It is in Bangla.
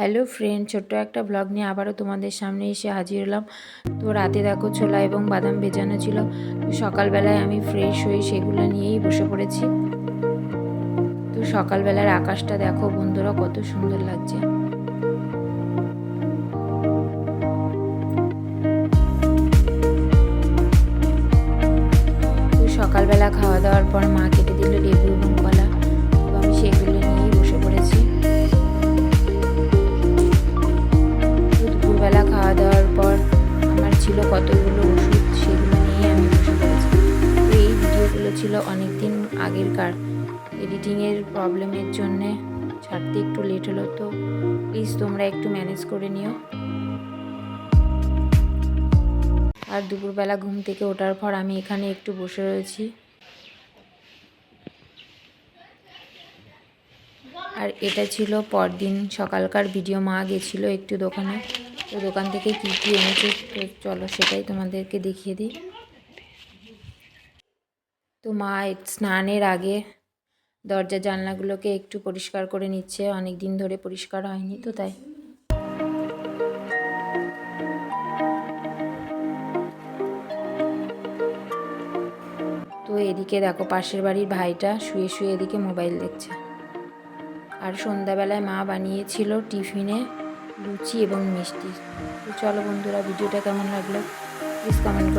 হ্যালো ফ্রেন্ড, ছোট্ট একটা ব্লগ নিয়ে আবারও তোমাদের সামনে এসে হাজির হলাম। তো রাতে দেখো ছোলা এবং বাদাম ভেজানো ছিল। তো সকালবেলায় আমি ফ্রেশ হয়ে সেগুলো নিয়েই বসে পড়েছি। তো সকালবেলার আকাশটা দেখো বন্ধুরা, কত সুন্দর লাগছে। তো সকালবেলা খাওয়া দাওয়ার পর মা কেটে দিল লেবু এবং কলা। তো আমি সেগুলো নিয়েই বসে পড়েছি। দুপুরবেলা খাওয়া দাওয়ার পর আমার ছিল কতগুলো ওষুধ, সেগুলো নিয়ে আমি বসে পড়েছি। তো এই ভিডিওগুলো ছিল অনেক দিন আগেরকার, এডিটিংয়ের প্রবলেমের জন্যে ছাড়তে একটু লেট হলো। তো প্লিজ তোমরা একটু ম্যানেজ করে নিও। আর দুপুরবেলা ঘুম থেকে ওঠার পর আমি এখানে একটু বসে রয়েছি। আর এটা ছিল পরদিন সকালকার ভিডিও। মা গেছিলো একটু দোকানে, তো দোকান থেকে কী কী এনেছে তো চলো সেটাই তোমাদেরকে দেখিয়ে দিই। তো মা স্নানের আগে দরজা জানলাগুলোকে একটু পরিষ্কার করে নিচ্ছে, অনেক দিন ধরে পরিষ্কার হয়নি তো তাই। তো এদিকে দেখো পাশের বাড়ির ভাইটা শুয়ে শুয়ে এদিকে মোবাইল দেখছে। আর সন্ধ্যাবেলায় মা বানিয়েছিল টিফিনে লুচি এবং মিষ্টি। তো চলো বন্ধুরা, ভিডিওটা কেমন লাগলো প্লিজ কমেন্ট করে